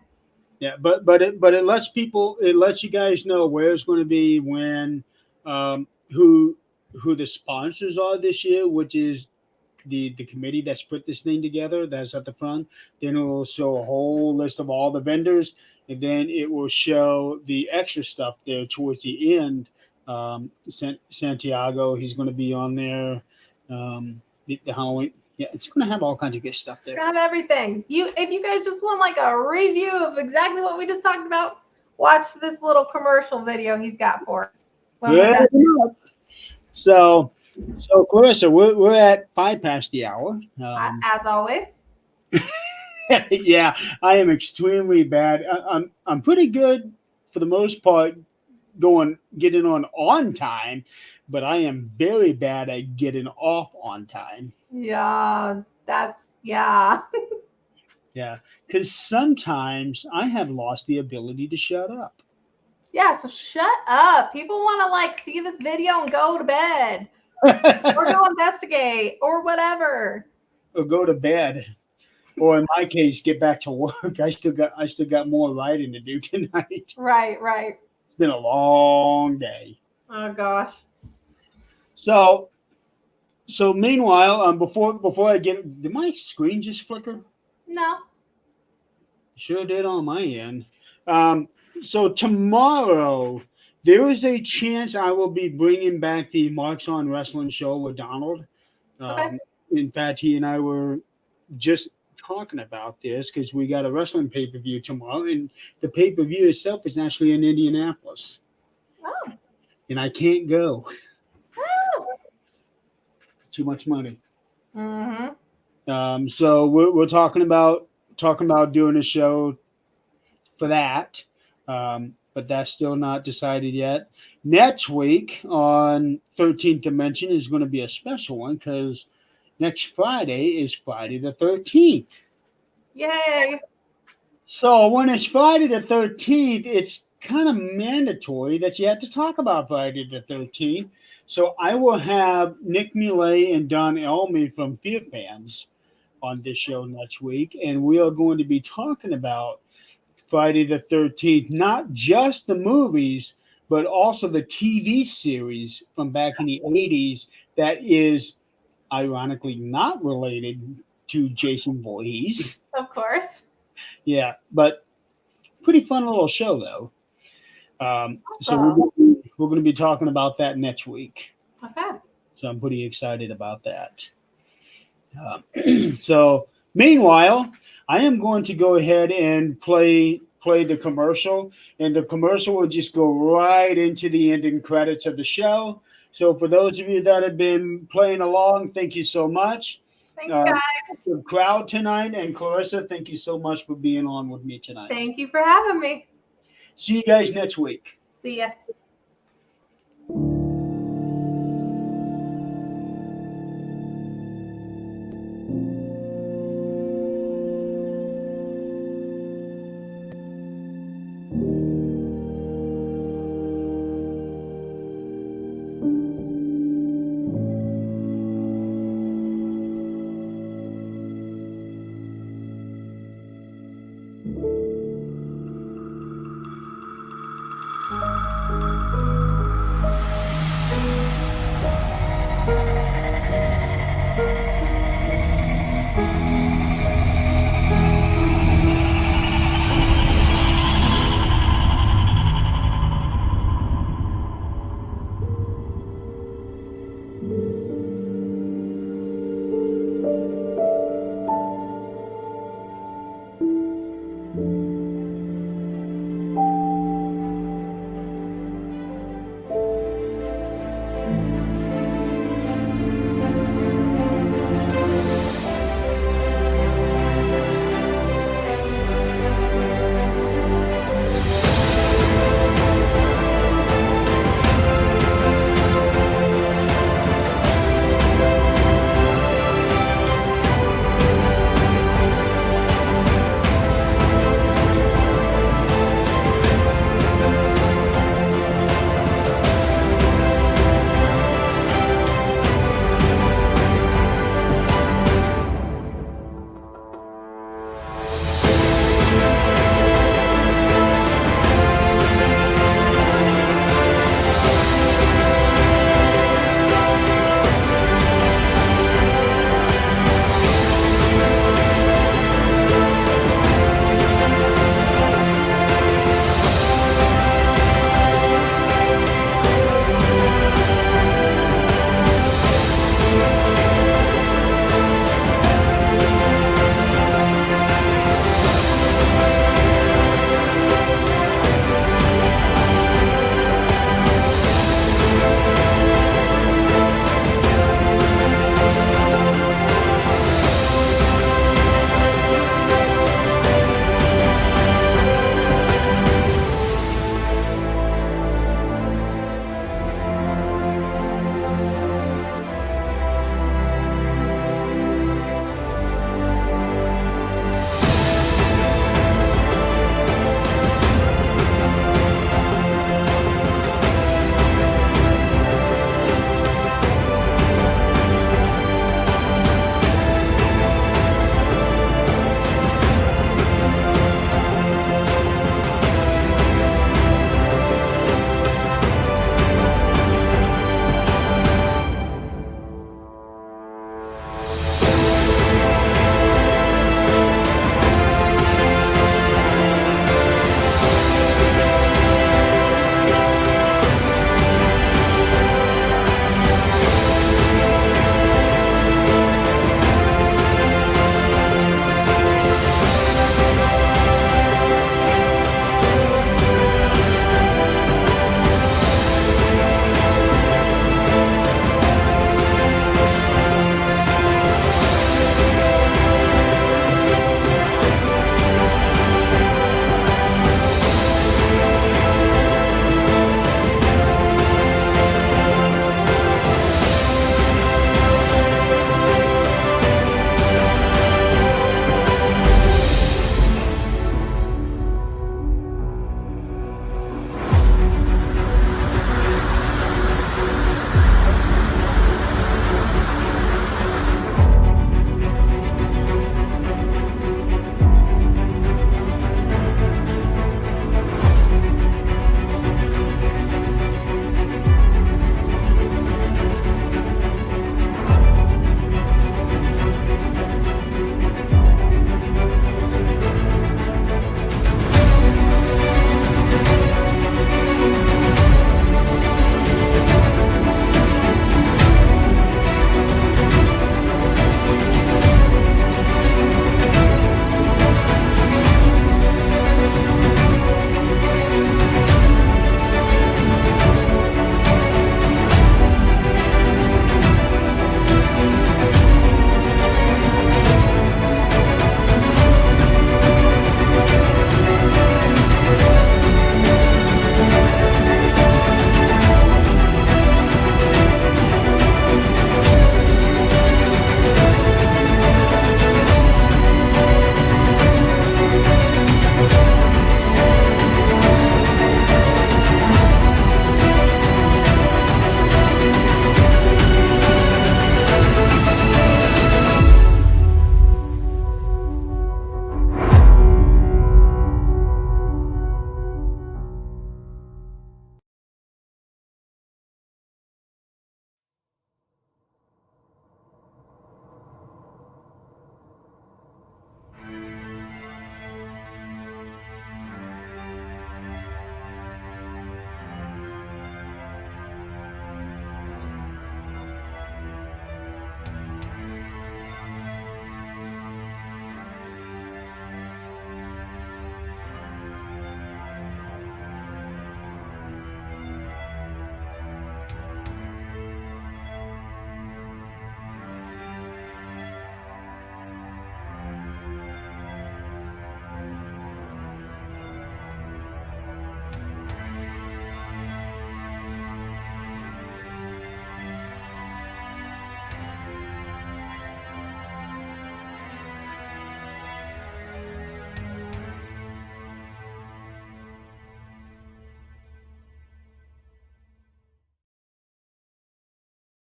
Yeah, but it lets you guys know where it's going to be, when, who the sponsors are this year, which is the committee that's put this thing together, that's at the front. Then it will show a whole list of all the vendors, and then it will show the extra stuff there towards the end. Santiago, he's going to be on there. The Halloween, yeah, it's going to have all kinds of good stuff there. It's going to have everything. If you guys just want like a review of exactly what we just talked about, watch this little commercial video he's got for us. Yeah. So Clarissa, we're at 5 past the hour. As always. Yeah, I am extremely bad. I'm pretty good for the most part, getting on time, but I am very bad at getting off on time. Yeah, yeah. Yeah, because sometimes I have lost the ability to shut up. Yeah, so shut up. People want to like see this video and go to bed. Or go investigate or whatever. Or go to bed. Or in my case, get back to work. I still got more writing to do tonight. Right. It's been a long day. Oh gosh. So meanwhile, before I did my screen just flicker? No. Sure did on my end. So tomorrow there is a chance I will be bringing back the Marks on Wrestling show with Donald. Okay. In fact, he and I were just talking about this because we got a wrestling pay-per-view tomorrow, and the pay-per-view itself is actually in Indianapolis. Oh. And I can't go. Oh. Too much money. Mm-hmm. So we're talking about doing a show for that. But that's still not decided yet. Next week on 13th Dimension is going to be a special one because next Friday is Friday the 13th. Yay. So when it's Friday the 13th, it's kind of mandatory that you have to talk about Friday the 13th. So I will have Nick Muley and Don Elmy from Fear Fans on this show next week, and we are going to be talking about Friday the 13th, not just the movies, but also the TV series from back in the 80s that is ironically not related to Jason Voorhees. Of course. Yeah, but pretty fun little show, though. Awesome. So we're going to be talking about that next week. Okay. So I'm pretty excited about that. So meanwhile, I am going to go ahead and play the commercial, and the commercial will just go right into the ending credits of the show. So for those of you that have been playing along, thank you so much. Thanks, guys. The crowd tonight, and Clarissa, thank you so much for being on with me tonight. Thank you for having me. See you guys next week. See ya.